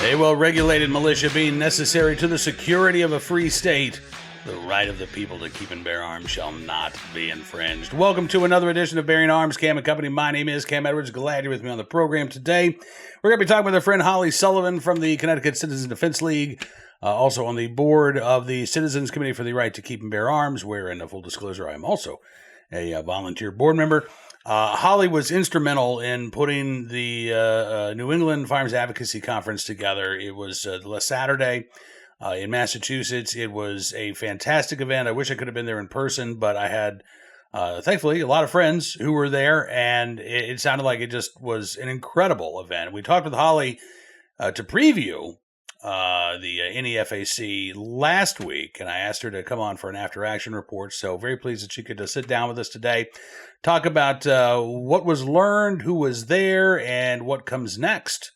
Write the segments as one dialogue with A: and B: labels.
A: A well-regulated militia being necessary to the security of a free state, the right of the people to keep and bear arms shall not be infringed. Welcome to another edition of Bearing Arms, Cam & Company. My name is Cam Edwards. Glad you're with me on the program today. We're going to be talking with our friend Holly Sullivan from the Connecticut Citizens Defense League, also on the board of the Citizens Committee for the Right to Keep and Bear Arms, where, in a full disclosure, I am also a volunteer board member. Holly was instrumental in putting the New England Firearms Advocacy Conference together. It was last Saturday in Massachusetts. It was a fantastic event. I wish I could have been there in person, but I had, thankfully, a lot of friends who were there, and it sounded like it just was an incredible event. We talked with Holly to preview the NEFAC last week, and I asked her to come on for an after-action report, so very pleased that she could sit down with us today, talk about what was learned, who was there, and what comes next.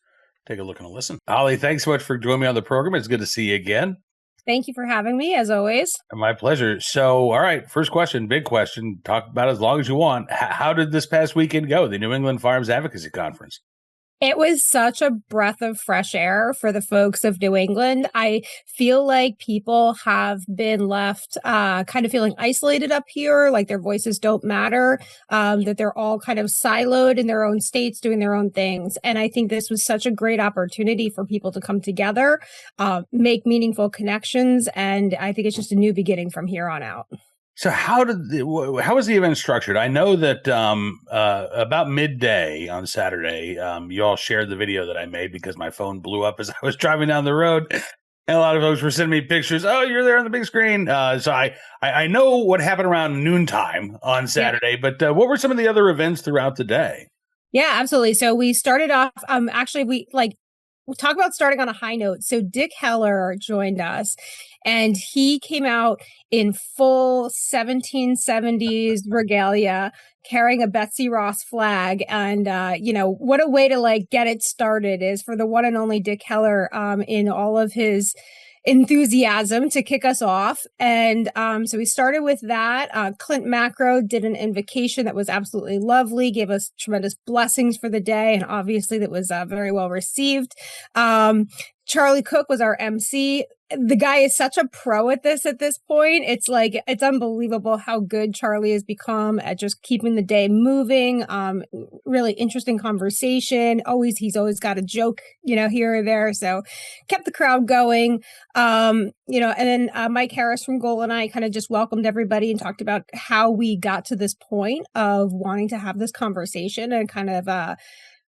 A: Take a look and a listen. Holly, thanks so much for joining me on the program. It's good to see you again.
B: Thank you for having me, as always.
A: My pleasure. So, all right, first question, big question. Talk about it as long as you want. How did this past weekend go, the New England Firearms Advocacy Conference?
B: It was such a breath of fresh air for the folks of New England. I feel like people have been left kind of feeling isolated up here, like their voices don't matter, that they're all kind of siloed in their own states doing their own things. And I think this was such a great opportunity for people to come together, make meaningful connections. And I think it's just a new beginning from here on out.
A: So how was the event structured? I know that about midday on Saturday, you all shared the video that I made because my phone blew up as I was driving down the road. And a lot of folks were sending me pictures. Oh, you're there on the big screen. So I know what happened around noontime on Saturday, but what were some of the other events throughout the day?
B: Yeah, absolutely. So we started off, we'll talk about starting on a high note. So Dick Heller joined us, and he came out in full 1770s regalia, carrying a Betsy Ross flag. And, what a way to get it started is for the one and only Dick Heller in all of his enthusiasm to kick us off. And so we started with that. Clint Macro did an invocation that was absolutely lovely, gave us tremendous blessings for the day, and obviously that was very well received. Charlie Cook was our MC. The guy is such a pro at this point. It's unbelievable how good Charlie has become at just keeping the day moving. Really interesting conversation. He's always got a joke, here or there. So kept the crowd going. And then Mike Harris from Goal and I kind of just welcomed everybody and talked about how we got to this point of wanting to have this conversation and kind of,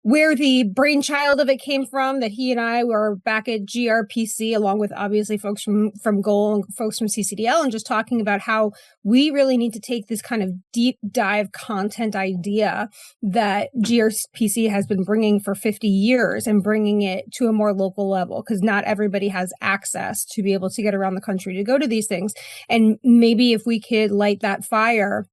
B: where the brainchild of it came from, that he and I were back at GRPC, along with obviously folks from Goal and folks from CCDL, and just talking about how we really need to take this kind of deep dive content idea that GRPC has been bringing for 50 years and bringing it to a more local level, because not everybody has access to be able to get around the country to go to these things. And maybe if we could light that fire,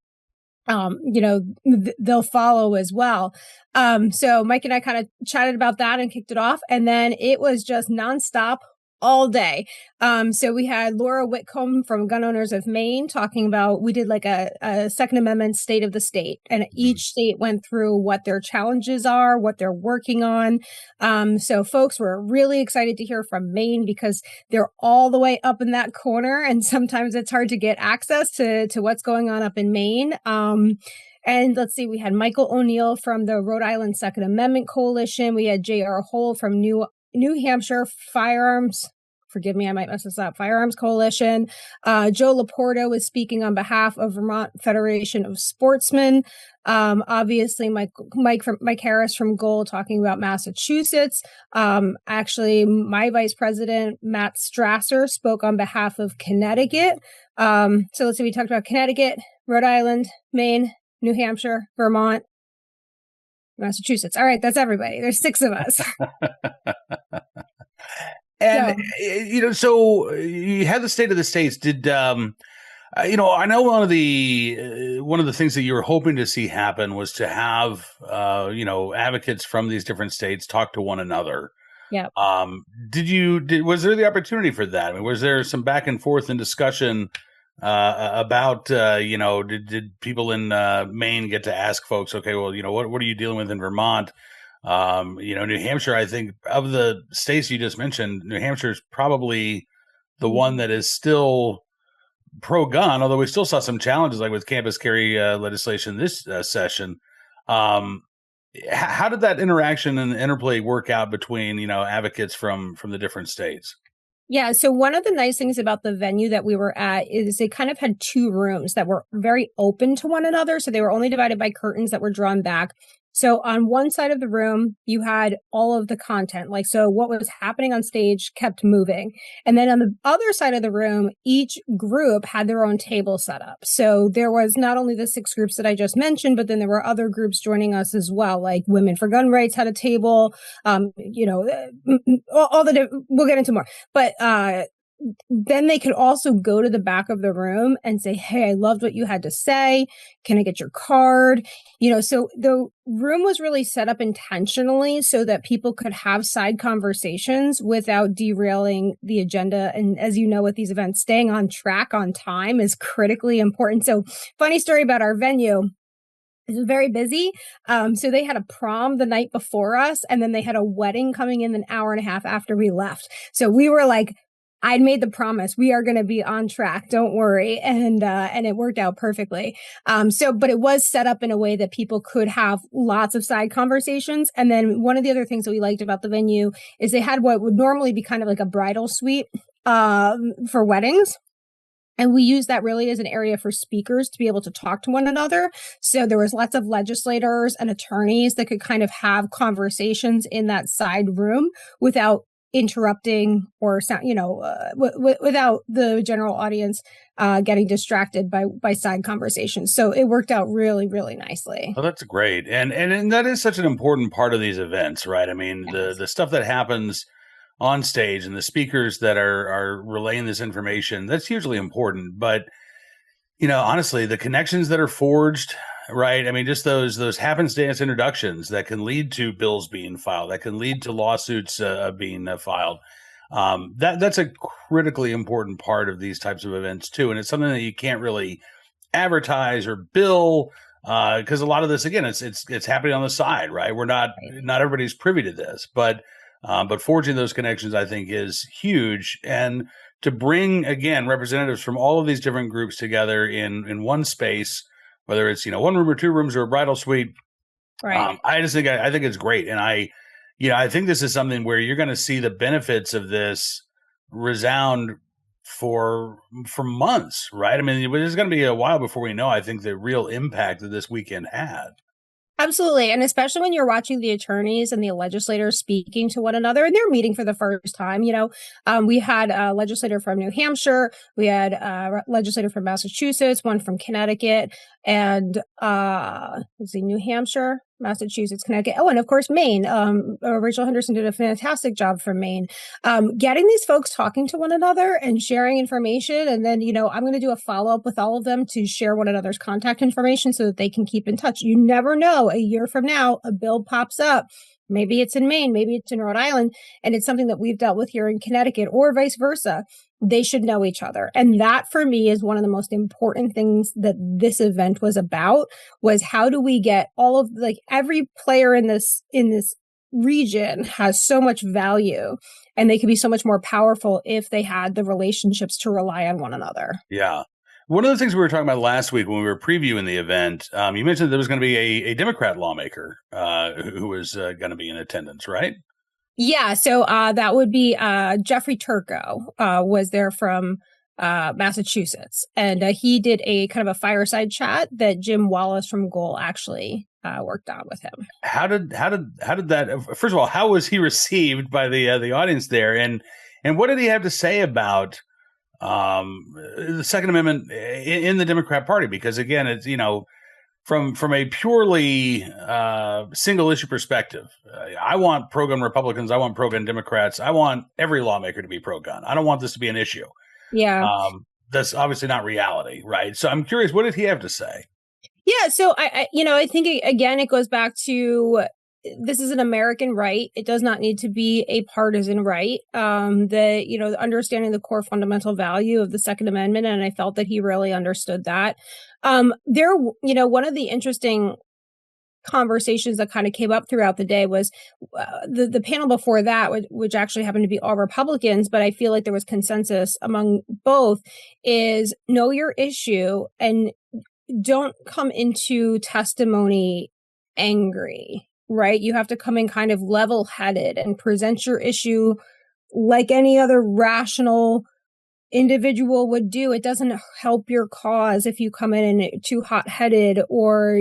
B: they'll follow as well. So Mike and I kind of chatted about that and kicked it off. And then it was just nonstop all day. So we had Laura Whitcomb from Gun Owners of Maine talking about, we did like a Second Amendment state of the state, and each state went through what their challenges are, what they're working on. So folks were really excited to hear from Maine because they're all the way up in that corner, and sometimes it's hard to get access to what's going on up in Maine. And let's see, we had Michael O'Neill from the Rhode Island Second Amendment Coalition. We had J.R. Hull from New Hampshire Firearms. Forgive me, I might mess this up. Firearms Coalition. Joe Laporta was speaking on behalf of Vermont Federation of Sportsmen. Obviously, Mike Harris from Goal talking about Massachusetts. Actually, my vice president, Matt Strasser, spoke on behalf of Connecticut. So let's see, we talked about Connecticut, Rhode Island, Maine, New Hampshire, Vermont, Massachusetts. All right, that's everybody. There's 6 of us.
A: And, so you had the State of the States. Did, I know one of the things that you were hoping to see happen was to have, advocates from these different states talk to one another.
B: Yeah.
A: Was there the opportunity for that? I mean, was there some back and forth and discussion about, did people in Maine get to ask folks, okay, well, what are you dealing with in Vermont? New Hampshire, I think of the states you just mentioned, New Hampshire is probably the one that is still pro-gun, although we still saw some challenges like with campus carry legislation this session. Um, how did that interaction and interplay work out between, advocates from the different states?
B: Yeah. So one of the nice things about the venue that we were at is they kind of had two rooms that were very open to one another. So they were only divided by curtains that were drawn back. So on one side of the room, you had all of the content. Like, so what was happening on stage kept moving. And then on the other side of the room, each group had their own table set up. So there was not only the 6 groups that I just mentioned, but then there were other groups joining us as well. Like Women for Gun Rights had a table, all we'll get into more. But then they could also go to the back of the room and say, hey, I loved what you had to say. Can I get your card? So the room was really set up intentionally so that people could have side conversations without derailing the agenda. And as you know, with these events, staying on track on time is critically important. So funny story about our venue. It was very busy. So they had a prom the night before us, and then they had a wedding coming in an hour and a half after we left. So we were like, I'd made the promise. We are going to be on track. Don't worry. And it worked out perfectly. But it was set up in a way that people could have lots of side conversations. And then one of the other things that we liked about the venue is they had what would normally be kind of like a bridal suite, for weddings. And we use that really as an area for speakers to be able to talk to one another. So there was lots of legislators and attorneys that could kind of have conversations in that side room without interrupting or without the general audience getting distracted by side conversations. So it worked out really, really nicely.
A: Oh, that's great. And that is such an important part of these events, right? I mean, the stuff that happens on stage and the speakers that are relaying this information, that's hugely important. But, honestly, the connections that are forged, right? I mean, just those happenstance introductions that can lead to bills being filed, that can lead to lawsuits being filed. That's a critically important part of these types of events too. And it's something that you can't really advertise or bill, because a lot of this, again, it's happening on the side, right? Not everybody's privy to this, but forging those connections, I think, is huge. And to bring, again, representatives from all of these different groups together in one space, whether it's, one room or 2 rooms or a bridal suite,
B: right?
A: I think it's great. And I think this is something where you're going to see the benefits of this resound for months, right? I mean, it's going to be a while before we know, I think, the real impact that this weekend had.
B: Absolutely. And especially when you're watching the attorneys and the legislators speaking to one another and they're meeting for the first time. We had a legislator from New Hampshire. We had a legislator from Massachusetts, one from Connecticut, and let's see, New Hampshire, Massachusetts, Connecticut. Oh, and of course, Maine. Rachel Henderson did a fantastic job from Maine. Getting these folks talking to one another and sharing information. And then, I'm going to do a follow-up with all of them to share one another's contact information so that they can keep in touch. You never know. A year from now, a bill pops up. Maybe it's in Maine, maybe it's in Rhode Island, and it's something that we've dealt with here in Connecticut or vice versa. They should know each other. And that for me is one of the most important things that this event was about, was how do we get all of, like, every player in this region has so much value and they could be so much more powerful if they had the relationships to rely on one another.
A: Yeah. One of the things we were talking about last week when we were previewing the event, you mentioned there was going to be a Democrat lawmaker who was going to be in attendance, right?
B: Yeah, so that would be Jeffrey Turco was there from Massachusetts, and he did a kind of a fireside chat that Jim Wallace from Goal actually worked on with him.
A: How did that? First of all, how was he received by the audience there, and what did he have to say about the Second Amendment in the Democrat Party? Because again, it's from a purely single issue perspective, I want pro-gun Republicans, I want pro-gun Democrats, I want every lawmaker to be pro-gun. I don't want this to be an issue.
B: Yeah,
A: that's obviously not reality, right? So I'm curious, what did he have to say?
B: Yeah, so I think again it goes back to this is an American right. It does not need to be a partisan right. Understanding the core fundamental value of the Second Amendment, and I felt that he really understood that. One of the interesting conversations that kind of came up throughout the day was the panel before that, which actually happened to be all Republicans, but I feel like there was consensus among both, is know your issue and don't come into testimony angry, right? You have to come in kind of level-headed and present your issue like any other rational individual would do. It doesn't help your cause if you come in too hot-headed or,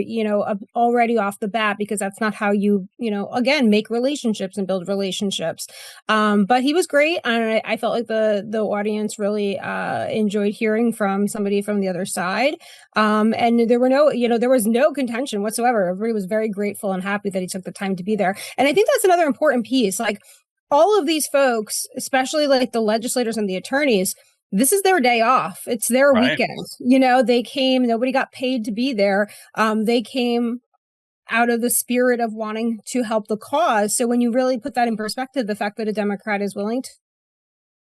B: already off the bat, because that's not how you, again, make relationships and build relationships. But he was great. And I felt like the audience really enjoyed hearing from somebody from the other side. And there was no contention whatsoever. Everybody was very grateful and happy that he took the time to be there. And I think that's another important piece. Like, all of these folks, especially like the legislators and the attorneys, this is their day off. It's their weekend. They came, nobody got paid to be there. They came out of the spirit of wanting to help the cause. So when you really put that in perspective, the fact that a Democrat is willing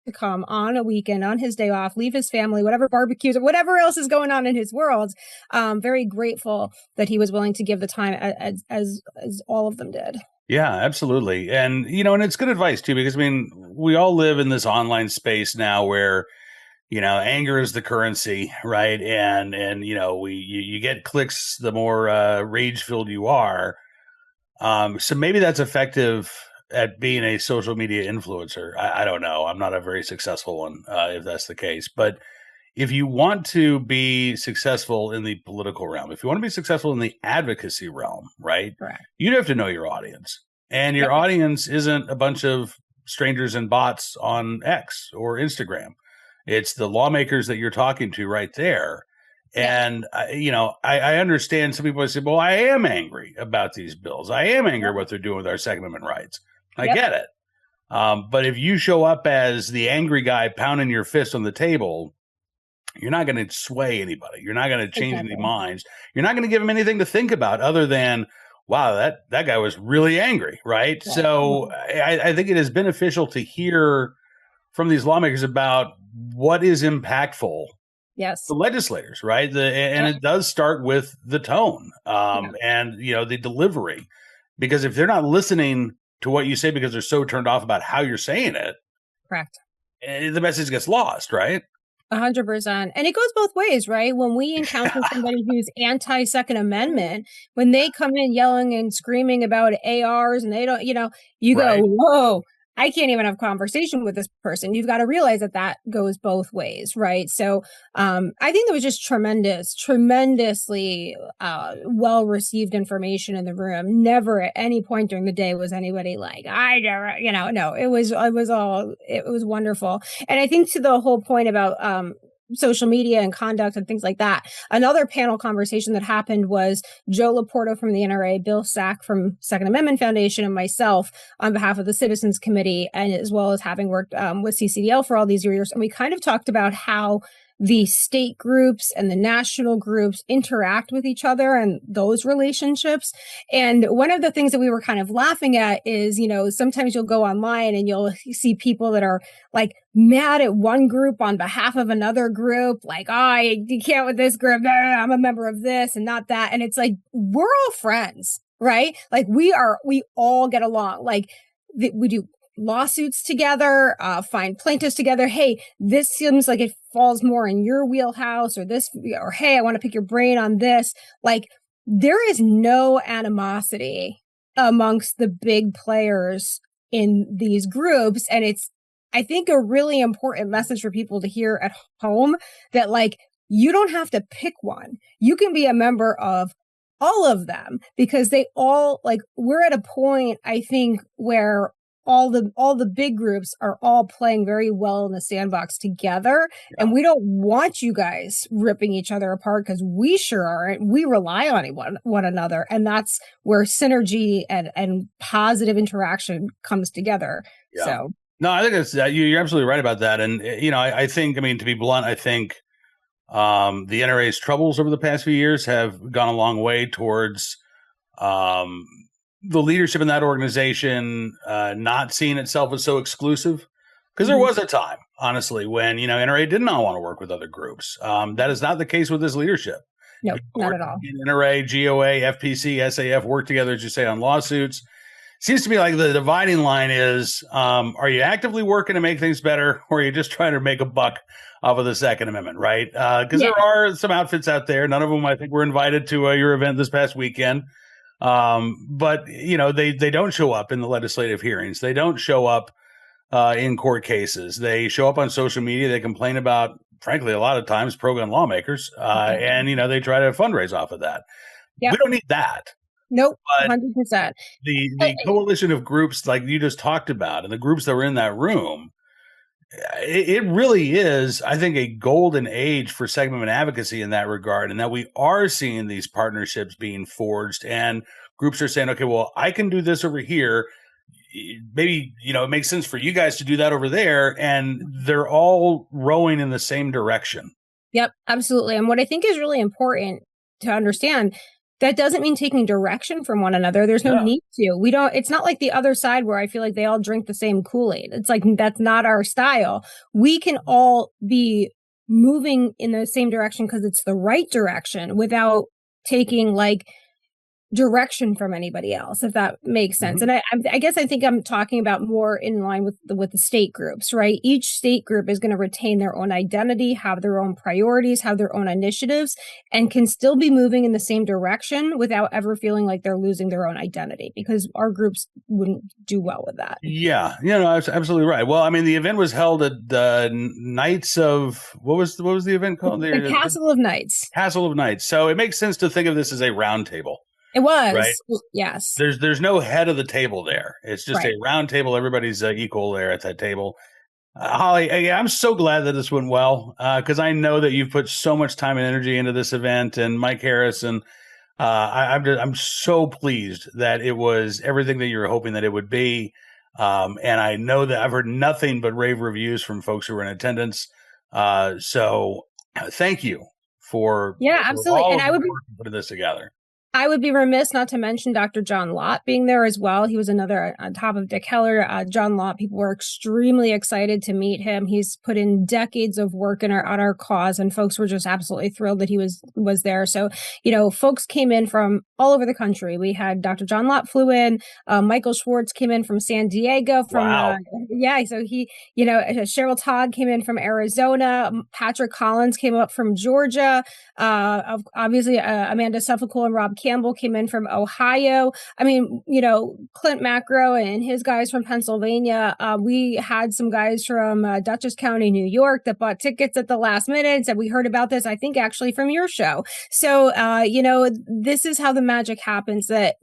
B: to come on a weekend, on his day off, leave his family, whatever barbecues or whatever else is going on in his world, very grateful that he was willing to give the time as all of them did.
A: Yeah, absolutely. And, and it's good advice too, because we all live in this online space now where, anger is the currency, right? And you get clicks the more rage-filled you are. So maybe that's effective at being a social media influencer. I don't know. I'm not a very successful one, if that's the case. But if you want to be successful in the political realm, if you want to be successful in the advocacy realm, right?
B: Correct.
A: You'd have to know your audience. And your audience isn't a bunch of strangers and bots on X or Instagram. It's the lawmakers that you're talking to right there. And, I understand some people say, well, I am angry about these bills. I am angry at what they're doing with our Second Amendment rights. I get it. But if you show up as the angry guy pounding your fist on the table, you're not going to sway anybody. You're not going to change any minds. You're not going to give them anything to think about other than, wow, that guy was really angry, right? Yeah. So I think it is beneficial to hear from these lawmakers about what is impactful to legislators, right? And it does start with the tone and, the delivery. Because if they're not listening to what you say because they're so turned off about how you're saying it,
B: correct,
A: the message gets lost, right?
B: 100%. And it goes both ways, right? When we encounter somebody who's anti-Second Amendment, when they come in yelling and screaming about ARs and they don't, you go, whoa, I can't even have a conversation with this person. You've got to realize that goes both ways, right? So I think there was just tremendously well-received information in the room. Never at any point during the day was anybody like, no, it was wonderful. And I think to the whole point about social media and conduct and things like that. Another panel conversation that happened was Joe Laporto from the NRA, Bill Sack from Second Amendment Foundation, and myself on behalf of the Citizens Committee, and as well as having worked with CCDL for all these years. And we kind of talked about how the state groups and the national groups interact with each other and those relationships. And one of the things that we were kind of laughing at is, sometimes you'll go online and you'll see people that are like mad at one group on behalf of another group, like, you can't with this group, I'm a member of this and not that. And it's like, we're all friends, right? Like we all get along. Like we do lawsuits together, find plaintiffs together. Hey, this seems like it falls more in your wheelhouse, or hey, I want to pick your brain on this. Like there is no animosity amongst the big players in these groups. And it's, I think, a really important message for people to hear at home that like, you don't have to pick one. You can be a member of all of them because they all we're at a point, I think, where all the big groups are all playing very well in the sandbox together. Yeah. And we don't want you guys ripping each other apart because we sure aren't. We rely on one another. And that's where synergy and positive interaction comes together. Yeah. So.
A: No, I think you're absolutely right about that. And, I think, to be blunt, I think the NRA's troubles over the past few years have gone a long way towards the leadership in that organization not seeing itself as so exclusive. Because there was a time, honestly, when, NRA did not want to work with other groups. That is not the case with this leadership.
B: Nope, not at all.
A: NRA, GOA, FPC, SAF work together, as you say, on lawsuits. Seems to me like the dividing line is, are you actively working to make things better, or are you just trying to make a buck off of the Second Amendment, right? Because there are some outfits out there. None of them, I think, were invited to your event this past weekend. But, they don't show up in the legislative hearings. They don't show up in court cases. They show up on social media. They complain about, frankly, a lot of times pro-gun lawmakers, and they try to fundraise off of that. Yep. We don't need that.
B: Nope, 100%.
A: The coalition of groups like you just talked about, and the groups that were in that room, it really is, I think, a golden age for Second Amendment advocacy in that regard, and that we are seeing these partnerships being forged, and groups are saying, okay, well, I can do this over here. Maybe, it makes sense for you guys to do that over there, and they're all rowing in the same direction.
B: Yep, absolutely. And what I think is really important to understand, that doesn't mean taking direction from one another. There's no need to. It's not like the other side where I feel like they all drink the same Kool-Aid. It's like, that's not our style. We can all be moving in the same direction because it's the right direction without taking direction from anybody else, if that makes sense. And I guess I think I'm talking about more in line with the state groups, right? Each state group is going to retain their own identity, have their own priorities, have their own initiatives, and can still be moving in the same direction without ever feeling like they're losing their own identity, because our groups wouldn't do well with that.
A: Yeah, absolutely right. Well, I mean, the event was held at the Knights of, what was the event called?
B: The Castle of Knights.
A: Castle of Knights. So it makes sense to think of this as a round table.
B: It was,
A: right?
B: Yes.
A: There's no head of the table there. It's just a round table. Everybody's equal there at that table. Holly, I'm so glad that this went well, because I know that you've put so much time and energy into this event, and Mike Harris, and I'm so pleased that it was everything that you were hoping that it would be. And I know that I've heard nothing but rave reviews from folks who were in attendance. So thank you for
B: absolutely.
A: And I would be putting this together.
B: I would be remiss not to mention Dr. John Lott being there as well. He was another on top of Dick Heller. John Lott, people were extremely excited to meet him. He's put in decades of work on our cause, and folks were just absolutely thrilled that he was there. So, folks came in from all over the country. We had Dr. John Lott flew in. Michael Schwartz came in from San Diego. So he, Cheryl Todd came in from Arizona. Patrick Collins came up from Georgia. Obviously, Amanda Suffolk and Rob Campbell came in from Ohio. I mean, Clint Macro and his guys from Pennsylvania. We had some guys from Dutchess County, New York, that bought tickets at the last minute and said, we heard about this, I think, actually from your show. So, this is how the magic happens, that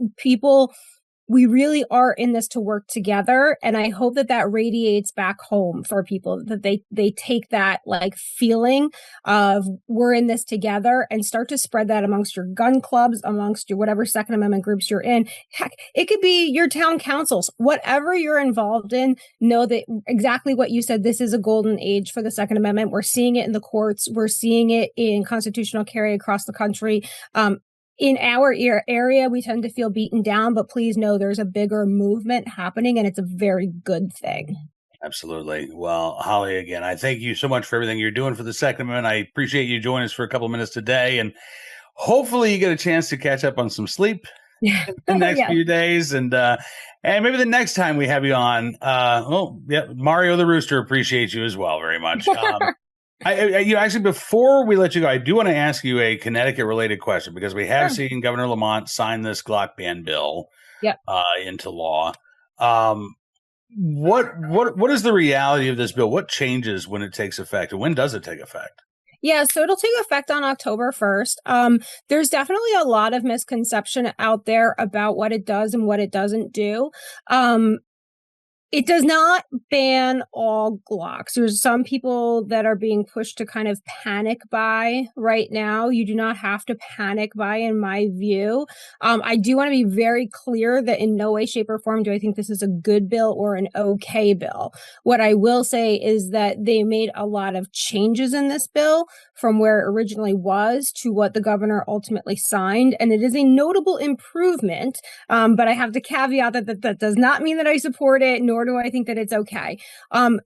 B: we really are in this to work together. And I hope that radiates back home for people, that they take that feeling of we're in this together and start to spread that amongst your gun clubs, amongst your whatever Second Amendment groups you're in. Heck, it could be your town councils, whatever you're involved in. Know that exactly what you said. This is a golden age for the Second Amendment. We're seeing it in the courts. We're seeing it in constitutional carry across the country. In our area, we tend to feel beaten down, but please know there's a bigger movement happening, and it's a very good thing.
A: Absolutely. Well, Holly, again, I thank you so much for everything you're doing for the Second Amendment. I appreciate you joining us for a couple of minutes today, and hopefully you get a chance to catch up on some sleep in the next few days, and maybe the next time we have you on, Mario the Rooster appreciates you as well very much. Actually, before we let you go, I do want to ask you a Connecticut-related question, because we have seen Governor Lamont sign this Glock ban bill into law. What is the reality of this bill? What changes when it takes effect, and when does it take effect?
B: Yeah, so it'll take effect on October 1st. There's definitely a lot of misconception out there about what it does and what it doesn't do. It does not ban all Glocks. There's some people that are being pushed to kind of panic buy right now. You do not have to panic buy, in my view. I do want to be very clear that in no way, shape, or form do I think this is a good bill or an okay bill. What I will say is that they made a lot of changes in this bill from where it originally was to what the governor ultimately signed. And it is a notable improvement. But I have to caveat that does not mean that I support it, nor nor do I think that it's okay.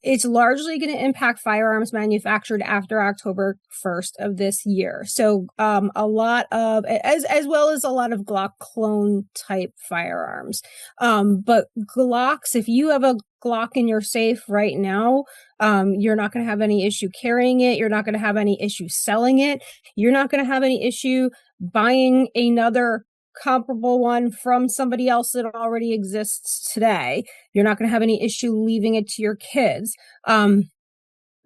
B: It's largely going to impact firearms manufactured after October 1st of this year. So a lot of, as well as a lot of Glock clone type firearms. But Glocks, if you have a Glock in your safe right now, you're not going to have any issue carrying it. You're not going to have any issue selling it. You're not going to have any issue buying another comparable one from somebody else that already exists today. You're not going to have any issue leaving it to your kids. Then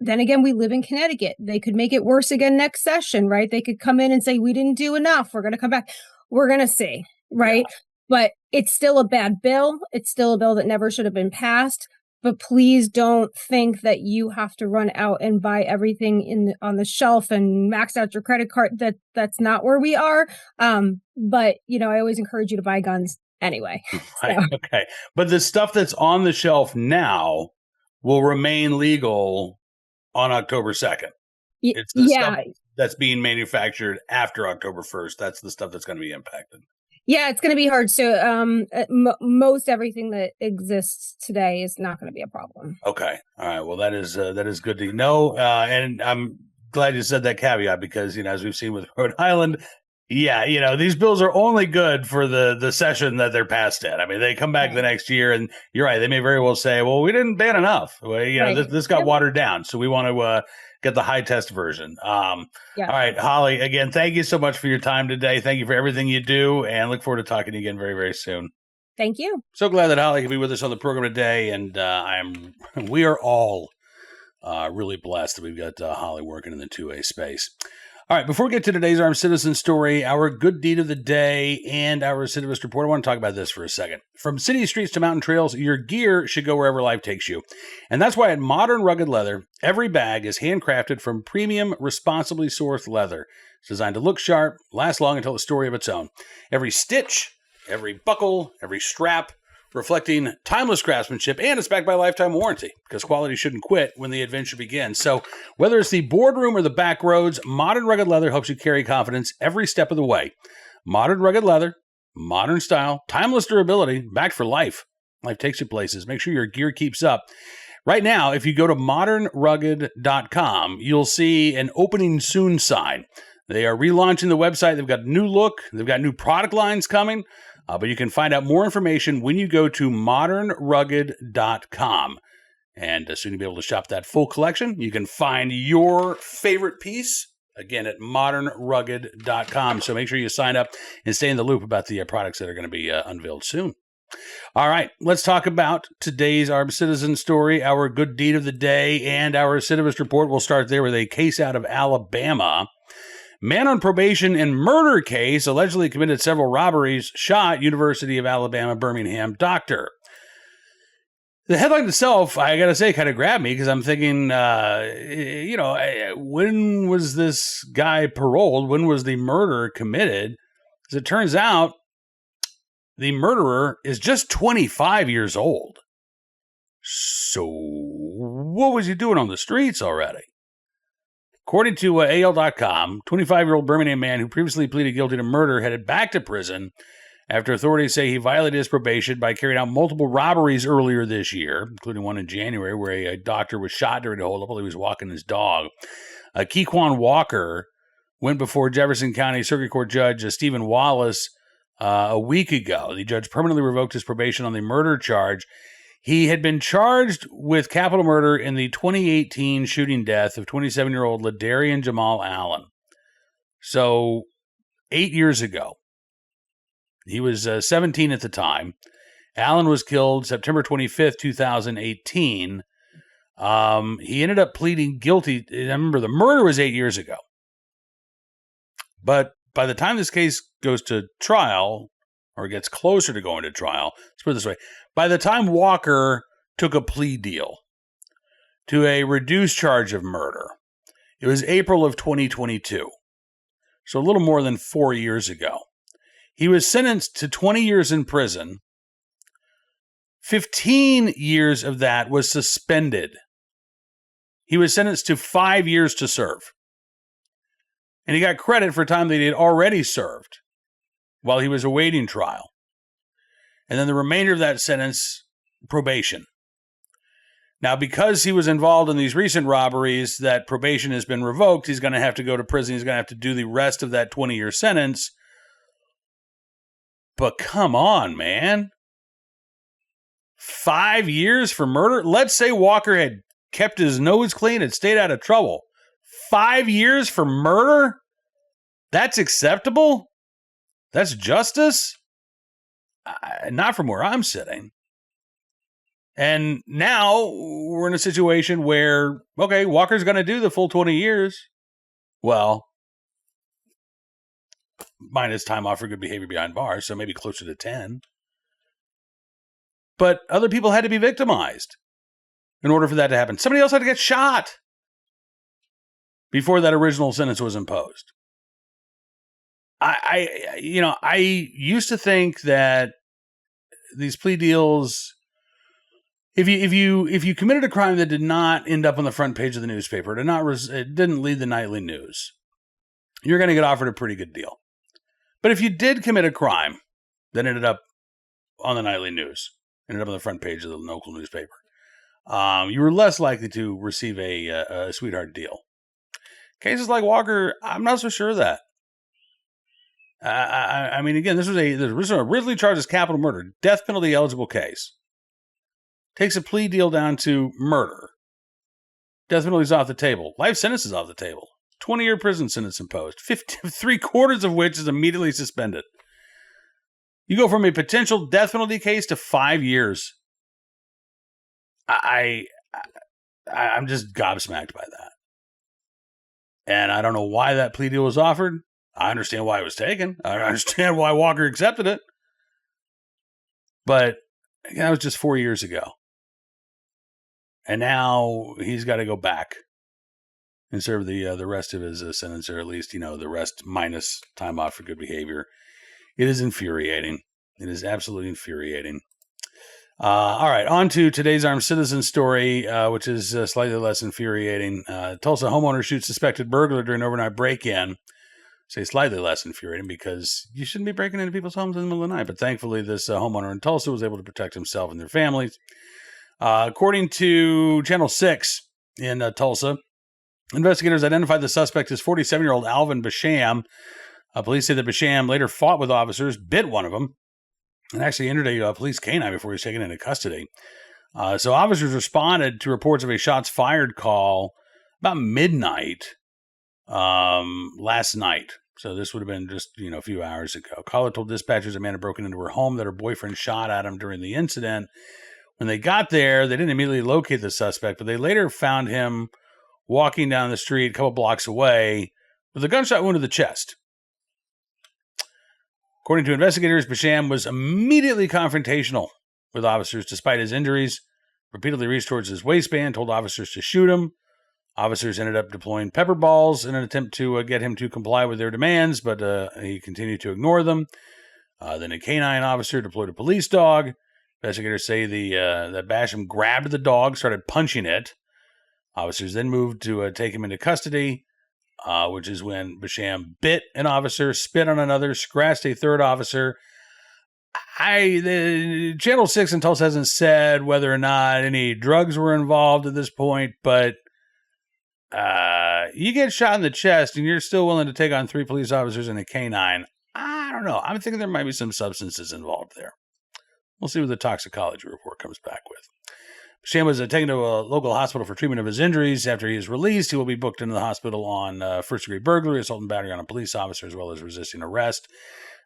B: again, we live in Connecticut. They could make it worse again next session, right? They could come in and say, we didn't do enough. We're going to come back. We're going to see, right? Yeah. But it's still a bad bill. It's still a bill that never should have been passed. But please don't think that you have to run out and buy everything on the shelf and max out your credit card. That's not where we are. But, I always encourage you to buy guns anyway.
A: Right. So. Okay. But the stuff that's on the shelf now will remain legal on October 2nd. It's the stuff that's being manufactured after October 1st. That's the stuff that's going to be impacted.
B: Yeah, it's going to be hard. So most everything that exists today is not going to be a problem.
A: Okay. All right. Well, that is good to know. And I'm glad you said that caveat because, as we've seen with Rhode Island, these bills are only good for the session that they're passed in. I mean, they come back the next year and you're right. They may very well say, well, we didn't ban enough. Well, this got watered down. So we want to get the high test version. All right, Holly, again, thank you so much for your time today. Thank you for everything you do, and look forward to talking to you again very, very soon.
B: Thank you.
A: So glad that Holly could be with us on the program today, and we are all really blessed that we've got Holly working in the 2A space. All right, before we get to today's Armed Citizen story, our good deed of the day, and our recidivist report, I want to talk about this for a second. From city streets to mountain trails, your gear should go wherever life takes you. And that's why at Modern Rugged Leather, every bag is handcrafted from premium, responsibly sourced leather. It's designed to look sharp, last long, and tell a story of its own. Every stitch, every buckle, every strap, reflecting timeless craftsmanship, and it's backed by a lifetime warranty because quality shouldn't quit when the adventure begins. So whether it's the boardroom or the back roads, Modern Rugged Leather helps you carry confidence every step of the way. Modern Rugged Leather, modern style, timeless durability, backed for life. Life takes you places. Make sure your gear keeps up. Right now, if you go to modernrugged.com, you'll see an opening soon sign. They are relaunching the website. They've got a new look. They've got new product lines coming. But you can find out more information when you go to modernrugged.com. And soon you'll be able to shop that full collection. You can find your favorite piece, again, at modernrugged.com. So make sure you sign up and stay in the loop about the products that are going to be unveiled soon. All right, let's talk about today's Armed Citizen story, our good deed of the day, and our recidivist report. We'll start there with a case out of Alabama. Man on probation in murder case allegedly committed several robberies, shot University of Alabama, Birmingham doctor. The headline itself, I got to say, kind of grabbed me because I'm thinking, when was this guy paroled? When was the murder committed? As it turns out, the murderer is just 25 years old. So what was he doing on the streets already? According to AL.com, 25-year-old Birmingham man who previously pleaded guilty to murder headed back to prison after authorities say he violated his probation by carrying out multiple robberies earlier this year, including one in January where a doctor was shot during a holdup while he was walking his dog. Kequan Walker went before Jefferson County Circuit Court Judge Stephen Wallace a week ago. The judge permanently revoked his probation on the murder charge. He had been charged with capital murder in the 2018 shooting death of 27-year-old Ladarian Jamal Allen. So 8 years ago, he was 17 at the time. Allen was killed September 25th, 2018. He ended up pleading guilty. I remember the murder was 8 years ago. But by the time this case goes to trial, or gets closer to going to trial, let's put it this way. By the time Walker took a plea deal to a reduced charge of murder, it was April of 2022. So a little more than 4 years ago. He was sentenced to 20 years in prison. 15 years of that was suspended. He was sentenced to 5 years to serve. And he got credit for time that he had already served while he was awaiting trial. And then the remainder of that sentence, probation. Now, because he was involved in these recent robberies, that probation has been revoked. He's going to have to go to prison. He's going to have to do the rest of that 20-year sentence. But come on, man. 5 years for murder? Let's say Walker had kept his nose clean and stayed out of trouble. 5 years for murder? That's acceptable? That's justice? Not from where I'm sitting. And now we're in a situation where, okay, Walker's going to do the full 20 years. Well, minus time off for good behavior behind bars, so maybe closer to 10. But other people had to be victimized in order for that to happen. Somebody else had to get shot before that original sentence was imposed. I used to think that these plea deals, if you committed a crime that did not end up on the front page of the newspaper, it didn't lead the nightly news, you're going to get offered a pretty good deal. But if you did commit a crime that ended up on the nightly news, ended up on the front page of the local newspaper, you were less likely to receive a sweetheart deal. Cases like Walker, I'm not so sure of that. I mean, again, this was originally charged as capital murder, death penalty eligible case. Takes a plea deal down to murder. Death penalty's off the table. Life sentence is off the table. 20-year prison sentence imposed. 3/4 of which is immediately suspended. You go from a potential death penalty case to 5 years. I'm just gobsmacked by that. And I don't know why that plea deal was offered. I understand why it was taken. I understand why Walker accepted it. But that was just 4 years ago. And now he's got to go back and serve the rest of his sentence, or at least, the rest minus time off for good behavior. It is infuriating. It is absolutely infuriating. All right, on to today's armed citizen story, which is slightly less infuriating. Tulsa homeowner shoots suspected burglar during overnight break-in. Say slightly less infuriating because you shouldn't be breaking into people's homes in the middle of the night. But thankfully, this homeowner in Tulsa was able to protect himself and their families. According to Channel 6 in Tulsa, investigators identified the suspect as 47-year-old Alvin Basham. Police say that Basham later fought with officers, bit one of them, and actually entered a police canine before he was taken into custody. So officers responded to reports of a shots fired call about midnight last night. So this would have been just, a few hours ago. Caller told dispatchers a man had broken into her home, that her boyfriend shot at him during the incident. When they got there, they didn't immediately locate the suspect, but they later found him walking down the street a couple blocks away with a gunshot wound to the chest. According to investigators, Basham was immediately confrontational with officers despite his injuries, repeatedly reached towards his waistband, told officers to shoot him. Officers ended up deploying pepper balls in an attempt to get him to comply with their demands, but he continued to ignore them. Then a canine officer deployed a police dog. Investigators say that Basham grabbed the dog, started punching it. Officers then moved to take him into custody, which is when Basham bit an officer, spit on another, scratched a third officer. The Channel 6 in Tulsa hasn't said whether or not any drugs were involved at this point, but you get shot in the chest and you're still willing to take on 3 police officers and a canine. I don't know. I'm thinking there might be some substances involved there. We'll see what the toxicology report comes back with. Basham was taken to a local hospital for treatment of his injuries. After he is released, he will be booked into the hospital on first-degree burglary, assault and battery on a police officer, as well as resisting arrest.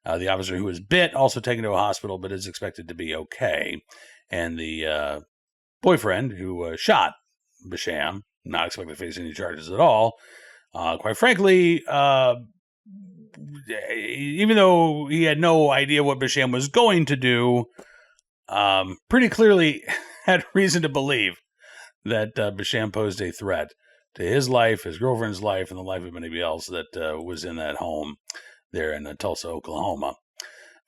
A: The officer who was bit also taken to a hospital, but is expected to be okay. And the boyfriend who shot Basham, not expected to face any charges at all. Quite frankly, even though he had no idea what Basham was going to do, pretty clearly had reason to believe that Basham posed a threat to his life, his girlfriend's life, and the life of anybody else that was in that home there in Tulsa, Oklahoma.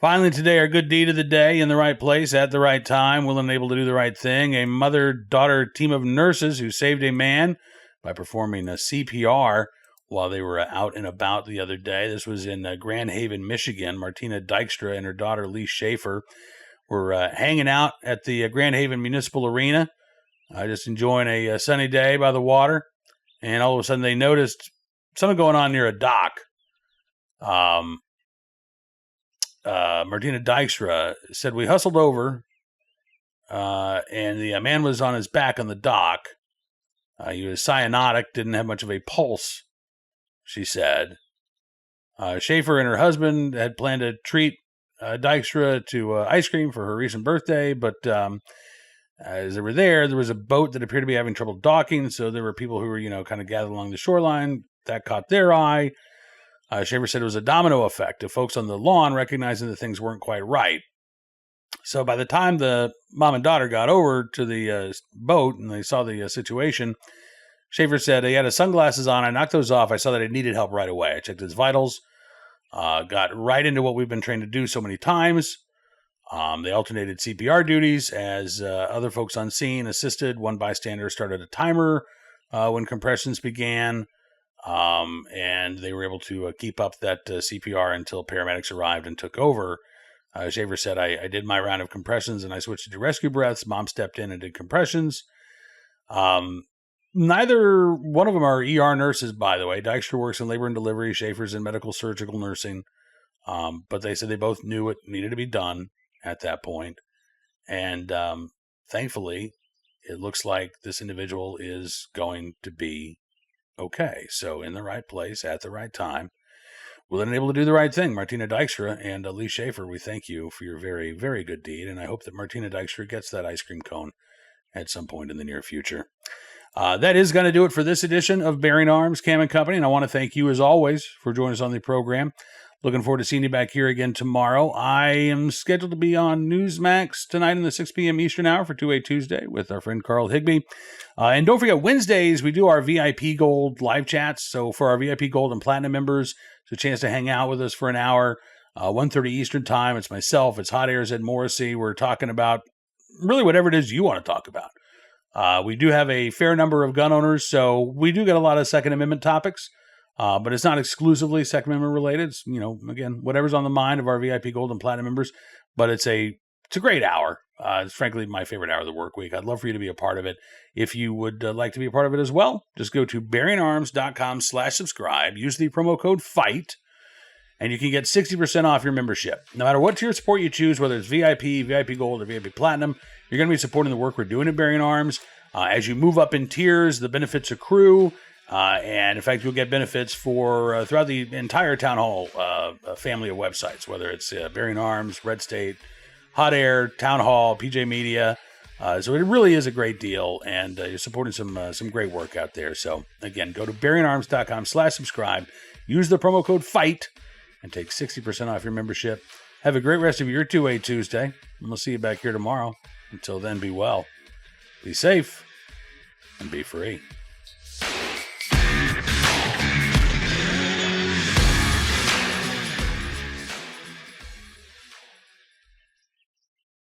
A: Finally, today, our good deed of the day, in the right place at the right time, willing and able to do the right thing. A mother-daughter team of nurses who saved a man by performing a CPR while they were out and about the other day. This was in Grand Haven, Michigan. Martina Dykstra and her daughter, Lee Schaefer, were hanging out at the Grand Haven Municipal Arena. just enjoying a sunny day by the water. And all of a sudden they noticed something going on near a dock. Martina Dykstra said, we hustled over, and the man was on his back on the dock. He was cyanotic, didn't have much of a pulse, she said. Schaefer and her husband had planned to treat Dykstra to ice cream for her recent birthday, but as they were there was a boat that appeared to be having trouble docking, so there were people who were, kind of gathered along the shoreline. That caught their eye. Schaefer said it was a domino effect of folks on the lawn recognizing that things weren't quite right. So by the time the mom and daughter got over to the boat and they saw the situation, Schaefer said he had his sunglasses on. I knocked those off. I saw that he needed help right away. I checked his vitals, got right into what we've been trained to do so many times. They alternated CPR duties as other folks on scene assisted. One bystander started a timer when compressions began. And they were able to keep up that CPR until paramedics arrived and took over. Schaefer said, I did my round of compressions and I switched to rescue breaths. Mom stepped in and did compressions. Neither one of them are ER nurses, by the way. Dykstra works in labor and delivery. Schaefer's in medical surgical nursing. But they said they both knew it needed to be done at that point. And thankfully, it looks like this individual is going to be okay. So in the right place at the right time, willing and able to do the right thing. Martina Dykstra and Lee Schaefer, we thank you for your very, very good deed. And I hope that Martina Dykstra gets that ice cream cone at some point in the near future. That is going to do it for this edition of Bearing Arms Cam and Company. And I want to thank you as always for joining us on the program. Looking forward to seeing you back here again tomorrow. I am scheduled to be on Newsmax tonight in the 6 p.m. Eastern hour for 2A Tuesday with our friend Carl Higbee. And don't forget, Wednesdays, we do our VIP Gold live chats. So for our VIP Gold and Platinum members, it's a chance to hang out with us for an hour, 1:30 Eastern time. It's myself. It's Hot Airs Ed Morrissey. We're talking about really whatever it is you want to talk about. We do have a fair number of gun owners, so we do get a lot of Second Amendment topics. But it's not exclusively Second Amendment related. It's, again, whatever's on the mind of our VIP Gold and Platinum members. But it's a great hour. It's frankly my favorite hour of the work week. I'd love for you to be a part of it. If you would like to be a part of it as well, just go to bearingarms.com/subscribe. Use the promo code FIGHT, and you can get 60% off your membership. No matter what tier of support you choose, whether it's VIP, VIP Gold, or VIP Platinum, you're going to be supporting the work we're doing at Bearing Arms. As you move up in tiers, the benefits accrue. And in fact, you'll get benefits for throughout the entire Town Hall family of websites, whether it's Bearing Arms, Red State, Hot Air, Town Hall, PJ Media. So it really is a great deal, and you're supporting some great work out there. So again, go to bearingarms.com/subscribe. Use the promo code FIGHT and take 60% off your membership. Have a great rest of your 2A Tuesday, and we'll see you back here tomorrow. Until then, be well, be safe, and be free.